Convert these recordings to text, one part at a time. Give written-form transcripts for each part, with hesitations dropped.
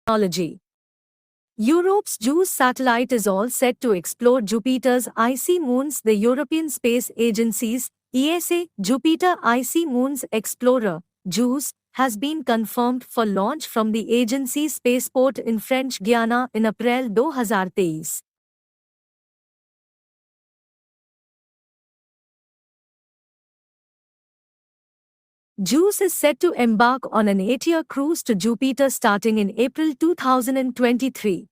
Technology. Europe's JUICE satellite is all set to explore Jupiter's icy moons. The European Space Agency's ESA Jupiter Icy Moons Explorer JUICE has been confirmed for launch from the agency's spaceport in French Guiana in April 2023. JUICE is set to embark on an 8-year cruise to Jupiter starting in April 2023.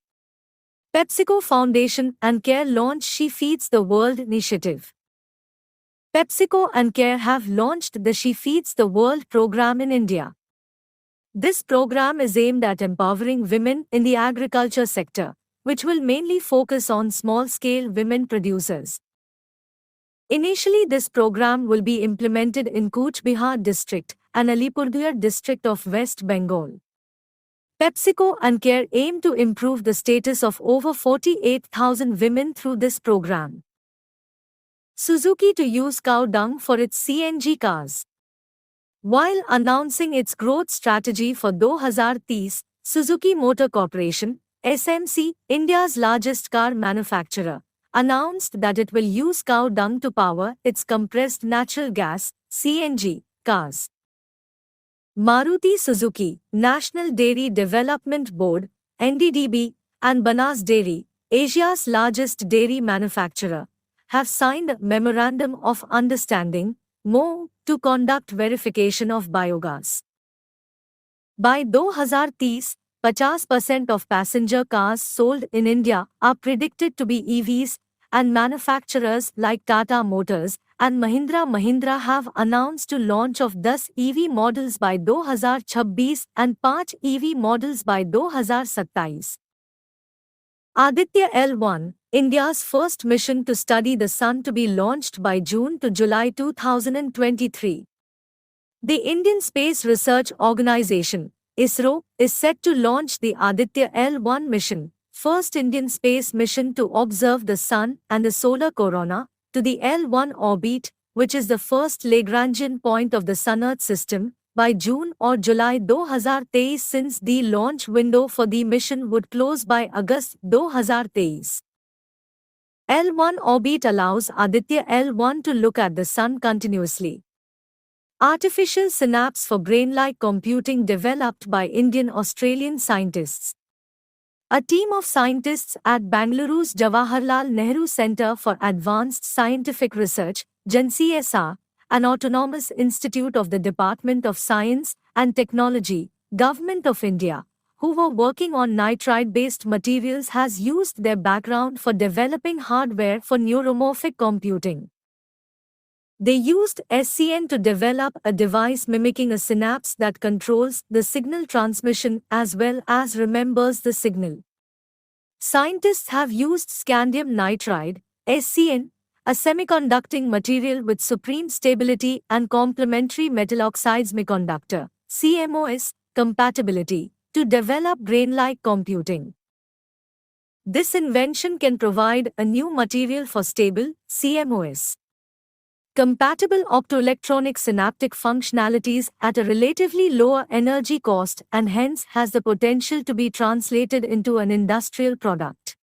PepsiCo Foundation and CARE launch She Feeds the World initiative. PepsiCo and CARE have launched the She Feeds the World program in India. This program is aimed at empowering women in the agriculture sector, which will mainly focus on small-scale women producers. Initially, this program will be implemented in Cooch Behar district and Alipurduar district of West Bengal. PepsiCo and CARE aim to improve the status of over 48,000 women through this program. Suzuki to use cow dung for its CNG cars. While announcing its growth strategy for 2030, Suzuki Motor Corporation, SMC, India's largest car manufacturer, announced that it will use cow dung to power its compressed natural gas (CNG) cars. Maruti Suzuki, National Dairy Development Board (NDDB), and Banas Dairy, Asia's largest dairy manufacturer, have signed a Memorandum of Understanding (MoU) to conduct verification of biogas. By 2030, 50% of passenger cars sold in India are predicted to be EVs, and manufacturers like Tata Motors and Mahindra have announced to launch of 10 EV models by 2026 and 5 EV models by 2027. Aditya L1, India's first mission to study the sun, to be launched by June to July 2023. The Indian Space Research Organisation, ISRO, is set to launch the Aditya L1 mission, first Indian space mission to observe the Sun and the solar corona, to the L1 orbit, which is the first Lagrangian point of the Sun-Earth system, by June or July 2023, since the launch window for the mission would close by August 2023. L1 orbit allows Aditya L1 to look at the Sun continuously. Artificial synapse for brain-like computing developed by Indian-Australian scientists. A team of scientists at Bengaluru's Jawaharlal Nehru Centre for Advanced Scientific Research, JANCSR, an autonomous institute of the Department of Science and Technology, Government of India, who were working on nitride-based materials, has used their background for developing hardware for neuromorphic computing. They used SCN to develop a device mimicking a synapse that controls the signal transmission as well as remembers the signal. Scientists have used scandium nitride, SCN, a semiconducting material with supreme stability and complementary metal oxide semiconductor, CMOS, compatibility, to develop brain-like computing. This invention can provide a new material for stable, CMOS, compatible optoelectronic synaptic functionalities at a relatively lower energy cost, and hence has the potential to be translated into an industrial product.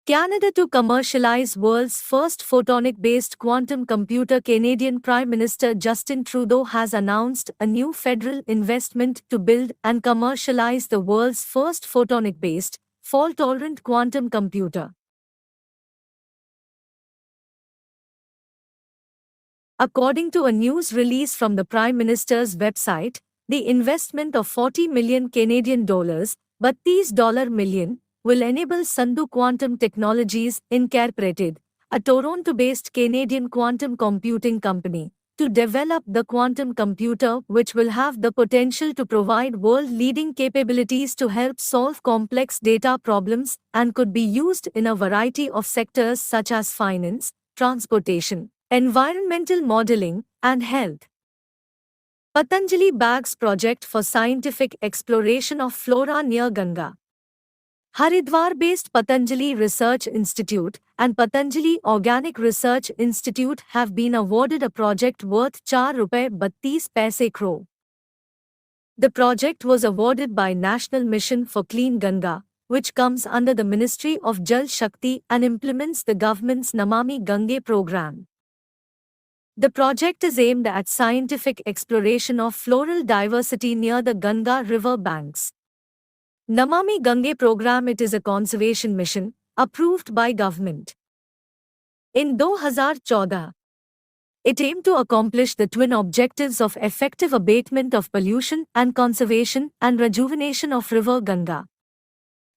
Canada to commercialize world's first photonic-based quantum computer. Canadian Prime Minister Justin Trudeau has announced a new federal investment to build and commercialize the world's first photonic-based, fault-tolerant quantum computer. According to a news release from the Prime Minister's website, the investment of 40 million Canadian dollars, but these $million, will enable Sandhu Quantum Technologies Incorporated, a Toronto-based Canadian quantum computing company, to develop the quantum computer, which will have the potential to provide world-leading capabilities to help solve complex data problems and could be used in a variety of sectors such as finance, transportation, environmental modeling, and health. Patanjali Bags project for scientific exploration of flora near Ganga. Haridwar-based Patanjali Research Institute and Patanjali Organic Research Institute have been awarded a project worth ₹4.32 crore. The project was awarded by National Mission for Clean Ganga, which comes under the Ministry of Jal Shakti and implements the government's Namami Gange program. The project is aimed at scientific exploration of floral diversity near the Ganga river banks. Namami Gange program, it is a conservation mission approved by government. In 2014, it aimed to accomplish the twin objectives of effective abatement of pollution and conservation and rejuvenation of river Ganga.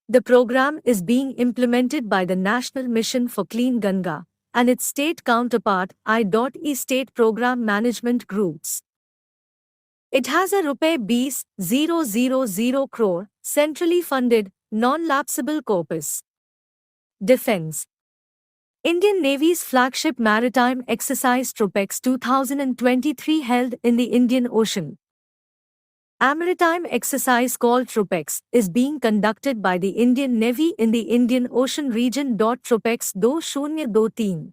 The program is being implemented by the National Mission for Clean Ganga and its state counterpart I.E. State Program Management Groups. It has a ₹000 crore centrally funded, non-lapsable corpus. Defense. Indian Navy's flagship maritime exercise Tropex 2023 held in the Indian Ocean. A maritime exercise called Tropex is being conducted by the Indian Navy in the Indian Ocean region. Tropex 2023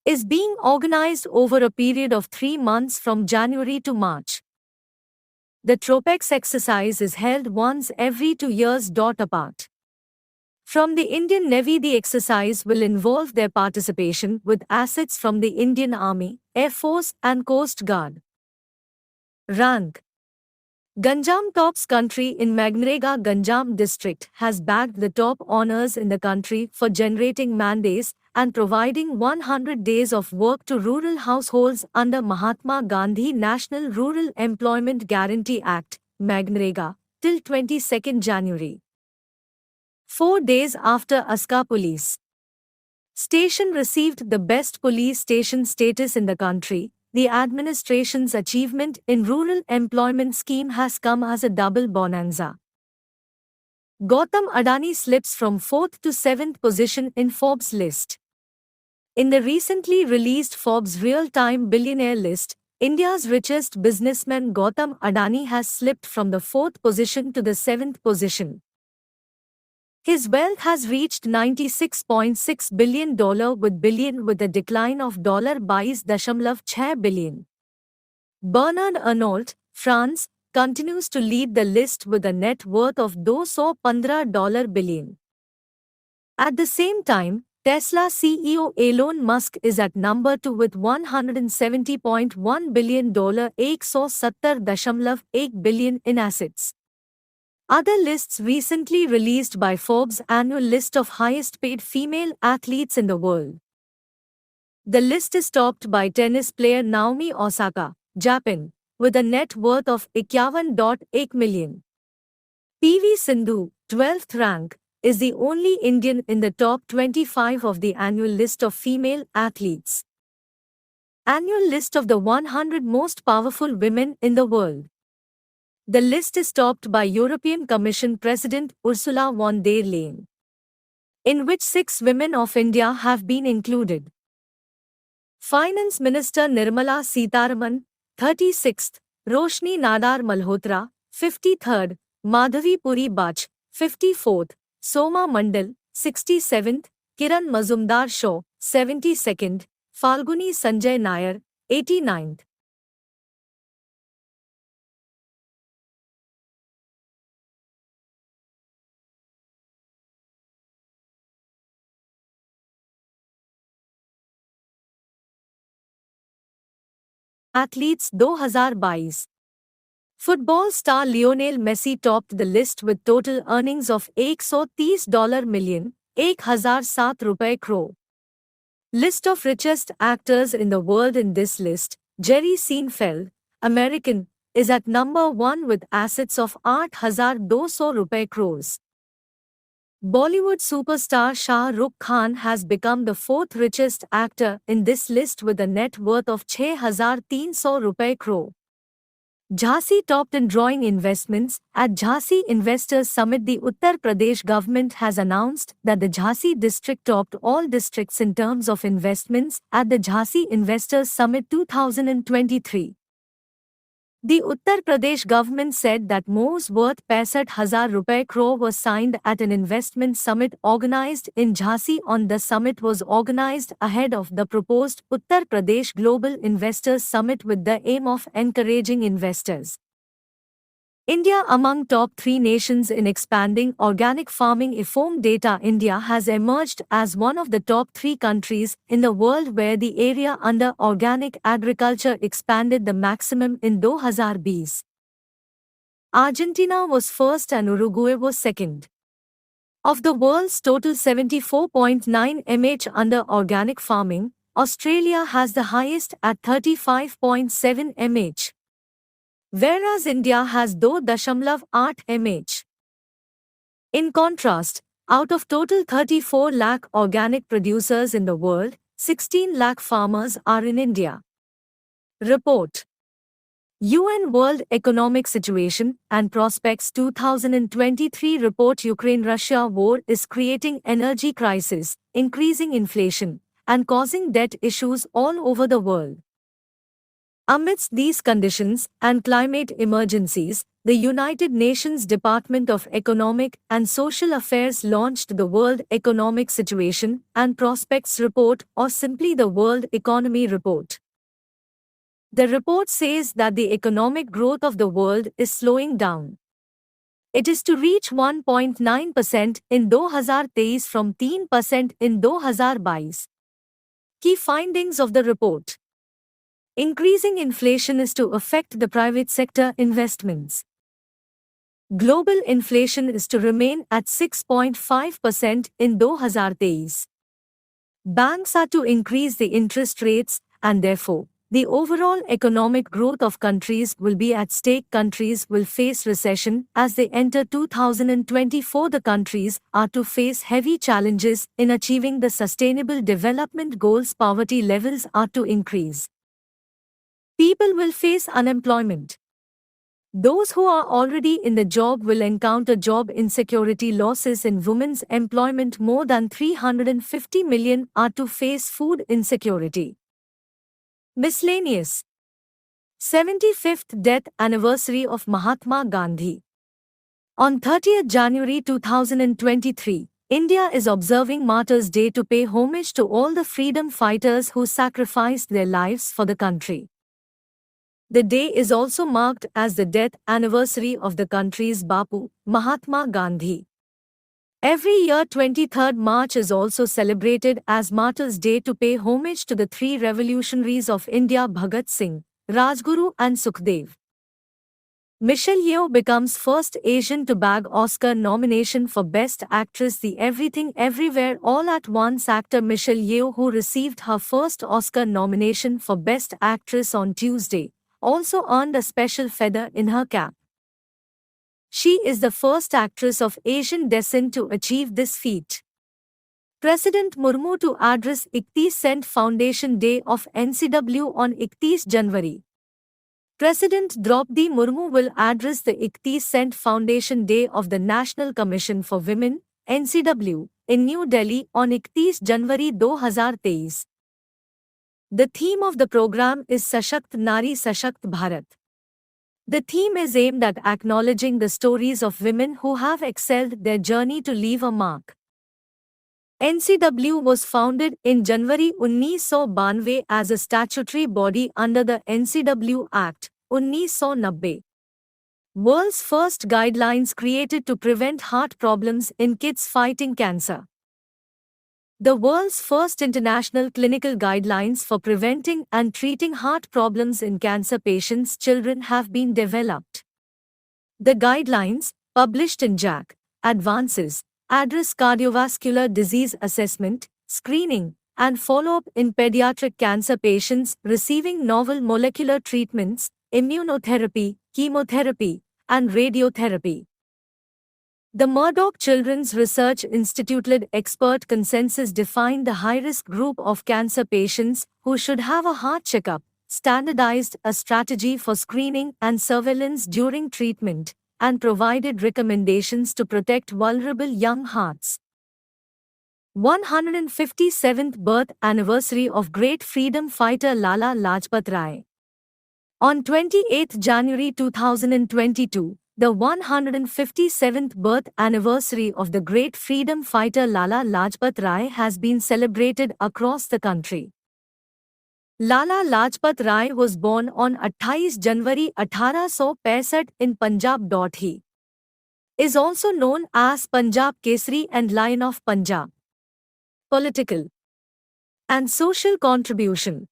is being organized over a period of 3 months from January to March. The Tropex exercise is held once every 2 years. Apart from the Indian Navy, the exercise will involve their participation with assets from the Indian Army, Air Force and Coast Guard. Rank. Ganjam tops country in Magnarega. Ganjam district has bagged the top honors in the country for generating mandates and providing 100 days of work to rural households under Mahatma Gandhi National Rural Employment Guarantee Act, Magnarega, till 22nd January. 4 days after Aska Police Station received the Best Police Station status in the country, the administration's achievement in rural employment scheme has come as a double bonanza. Gautam Adani slips from 4th to 7th position in Forbes list. In the recently released Forbes Real-Time Billionaire list, India's richest businessman Gautam Adani has slipped from the 4th position to the 7th position. His wealth has reached $96.6 billion with a decline of $22.6 billion. Bernard Arnault, France, continues to lead the list with a net worth of $215 billion. At the same time, Tesla CEO Elon Musk is at number 2 with $170.1 billion, $170.8 billion in assets. Other lists recently released by Forbes' annual list of highest paid female athletes in the world. The list is topped by tennis player Naomi Osaka, Japan, with a net worth of $51.8 million. PV Sindhu, 12th rank, is the only Indian in the top 25 of the annual list of female athletes. Annual list of the 100 most powerful women in the world. The list is topped by European Commission President Ursula von der Leyen, in which 6 women of India have been included. Finance Minister Nirmala Sitharaman, 36th, Roshni Nadar Malhotra, 53rd, Madhavi Puri Bach, 54th, Soma Mandal, 67th, Kiran Mazumdar Shaw, 72nd, Falguni Sanjay Nair, 89th. Athletes 2022. Football star Lionel Messi topped the list with total earnings of $130 million, ₹1007 crore. List of richest actors in the world. In this list, Jerry Seinfeld, American, is at number 1 with assets of ₹8,200 crores. Bollywood superstar Shah Rukh Khan has become the 4th richest actor in this list with a net worth of ₹6,300 crore. Jhansi topped in drawing investments. At Jhansi Investors Summit, the Uttar Pradesh government has announced that the Jhansi district topped all districts in terms of investments at the Jhansi Investors Summit 2023. The Uttar Pradesh government said that moves worth ₹65,000 crore was signed at an investment summit organized in Jhansi. The summit was organized ahead of the proposed Uttar Pradesh Global Investors Summit with the aim of encouraging investors India among top 3 nations in expanding organic farming. IFOM data. India has emerged as one of the top 3 countries in the world where the area under organic agriculture expanded the maximum in 2020. Argentina was first and Uruguay was second. Of the world's total 74.9 mh under organic farming, Australia has the highest at 35.7 mh. Whereas India has 2.8 mh. In contrast, out of total 34 lakh organic producers in the world, 16 lakh farmers are in India. Report. UN World Economic Situation and Prospects 2023 report. Ukraine-Russia war is creating energy crisis, increasing inflation, and causing debt issues all over the world. Amidst these conditions and climate emergencies, the United Nations Department of Economic and Social Affairs launched the World Economic Situation and Prospects Report, or simply the World Economy Report. The report says that the economic growth of the world is slowing down. It is to reach 1.9% in 2023 from 3% in 2022. Key findings of the report. Increasing inflation is to affect the private sector investments. Global inflation is to remain at 6.5% in 2023. Banks are to increase the interest rates, and therefore, the overall economic growth of countries will be at stake. Countries will face recession as they enter 2024. The countries are to face heavy challenges in achieving the Sustainable Development Goals. Poverty levels are to increase. People will face unemployment. Those who are already in the job will encounter job insecurity. Losses in women's employment. More than 350 million are to face food insecurity. Miscellaneous. 75th death anniversary of Mahatma Gandhi. On 30th January 2023, India is observing Martyrs' Day to pay homage to all the freedom fighters who sacrificed their lives for the country. The day is also marked as the death anniversary of the country's Bapu, Mahatma Gandhi. Every year 23rd March is also celebrated as Martyrs' Day to pay homage to the 3 revolutionaries of India: Bhagat Singh, Rajguru and Sukhdev. Michelle Yeoh becomes first Asian to bag Oscar nomination for Best Actress. The Everything Everywhere All at Once actor Michelle Yeoh, who received her first Oscar nomination for Best Actress on Tuesday, also earned a special feather in her cap. She is the first actress of Asian descent to achieve this feat. President Murmu to address 31 Cent Foundation Day of NCW on 31 January. President Draupadi Murmu will address the 31 Cent Foundation Day of the National Commission for Women, NCW, in New Delhi on 31 January 2023. The theme of the program is Sashakt Nari Sashakt Bharat. The theme is aimed at acknowledging the stories of women who have excelled their journey to leave a mark. NCW was founded in January 1992 as a statutory body under the NCW Act, 1990. World's first guidelines created to prevent heart problems in kids fighting cancer. The world's first international clinical guidelines for preventing and treating heart problems in cancer patients' children have been developed. The guidelines, published in JACC, Advances, address cardiovascular disease assessment, screening, and follow-up in pediatric cancer patients receiving novel molecular treatments, immunotherapy, chemotherapy, and radiotherapy. The Murdoch Children's Research Institute-led expert consensus defined the high-risk group of cancer patients who should have a heart checkup, standardized a strategy for screening and surveillance during treatment, and provided recommendations to protect vulnerable young hearts. 157th birth anniversary of great freedom fighter Lala Lajpat Rai. On 28 January 2022, the 157th birth anniversary of the great freedom fighter Lala Lajpat Rai has been celebrated across the country. Lala Lajpat Rai was born on 28 January 1865 in Punjab. He is also known as Punjab Kesari and Lion of Punjab. Political and social contribution.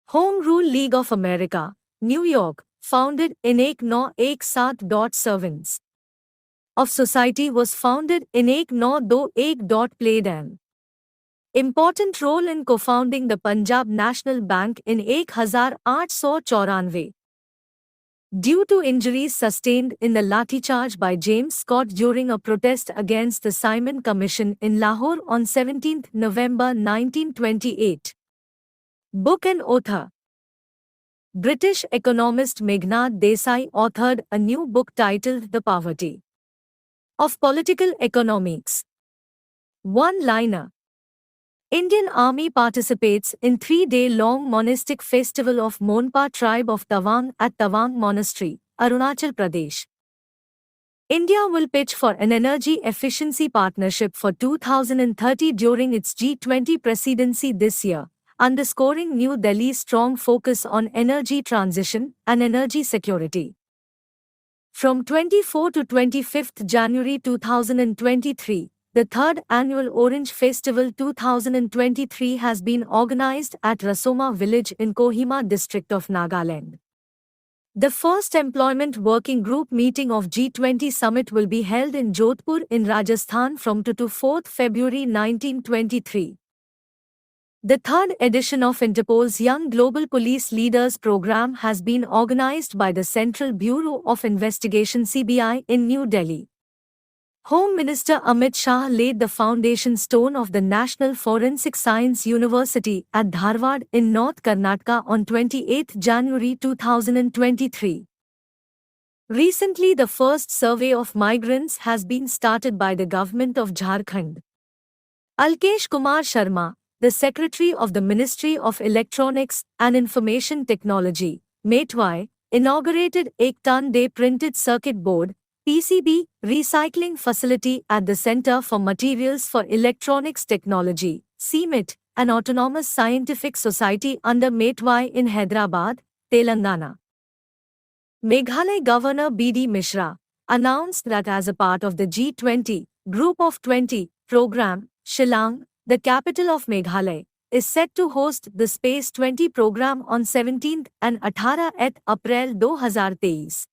Home Rule League of America, New York, founded in 1917. Servants of Society was founded in 1921. Played an important role in co-founding the Punjab National Bank in 1894. Due to injuries sustained in the lathicharge by James Scott during a protest against the Simon Commission in Lahore on 17 November 1928. Book and author. British economist Meghnad Desai authored a new book titled The Poverty of Political Economics. One-liner. Indian Army participates in 3-day-long monastic festival of Monpa tribe of Tawang at Tawang Monastery, Arunachal Pradesh. India will pitch for an energy efficiency partnership for 2030 during its G20 presidency this year, underscoring New Delhi's strong focus on energy transition and energy security. From 24 to 25 January 2023, the third annual Orange Festival 2023 has been organized at Rasoma village in Kohima district of Nagaland. The first Employment Working Group meeting of G20 Summit will be held in Jodhpur in Rajasthan from 2 to 4 February 1923. The third edition of Interpol's Young Global Police Leaders Program has been organized by the Central Bureau of Investigation (CBI) in New Delhi. Home Minister Amit Shah laid the foundation stone of the National Forensic Science University at Dharwad in North Karnataka on 28 January 2023. Recently, the first survey of migrants has been started by the government of Jharkhand. Alkesh Kumar Sharma, the Secretary of the Ministry of Electronics and Information Technology, METWI, inaugurated Ektan Day Printed Circuit Board (PCB) recycling facility at the Center for Materials for Electronics Technology, CMIT, an autonomous scientific society under METWI in Hyderabad, Telangana. Meghalaya Governor B.D. Mishra announced that as a part of the G20 Group of 20 program, Shillong, the capital of Meghalaya, is set to host the Space 20 program on 17 and 18 April 2023.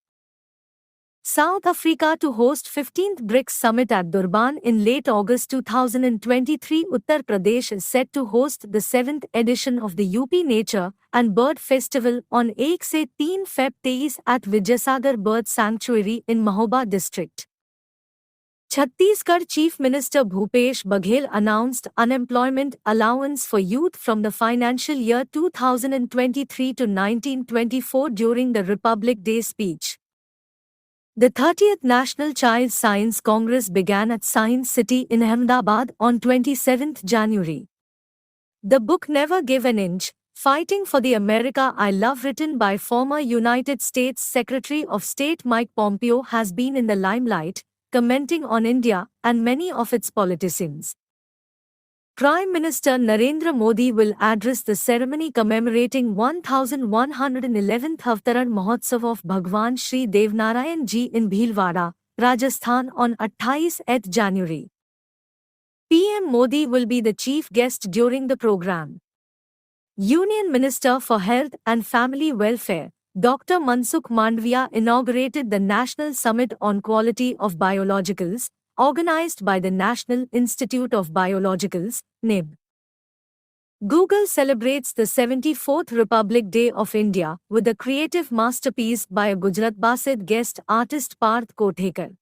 South Africa to host 15th BRICS Summit at Durban in late August 2023. Uttar Pradesh is set to host the 7th edition of the UP Nature and Bird Festival on 1 से 3 Feb 2023 at Vijayasagar Bird Sanctuary in Mahoba district. Chhattisgarh Chief Minister Bhupesh Baghel announced unemployment allowance for youth from the financial year 2023 to 1924 during the Republic Day speech. The 30th National Child Science Congress began at Science City in Ahmedabad on 27 January. The book Never Give an Inch, Fighting for the America I Love, written by former United States Secretary of State Mike Pompeo, has been in the limelight, commenting on India and many of its politicians. Prime Minister Narendra Modi will address the ceremony commemorating 1111th Avtaran Mahotsav of Bhagwan Shri Devnarayan Ji in Bhilwara, Rajasthan on 28 January. PM Modi will be the chief guest during the program. Union Minister for Health and Family Welfare, Dr. Mansukh Mandavia, inaugurated the National Summit on Quality of Biologicals, organized by the National Institute of Biologicals, NIB. Google celebrates the 74th Republic Day of India with a creative masterpiece by a Gujarat-based guest artist Parth Kothekar.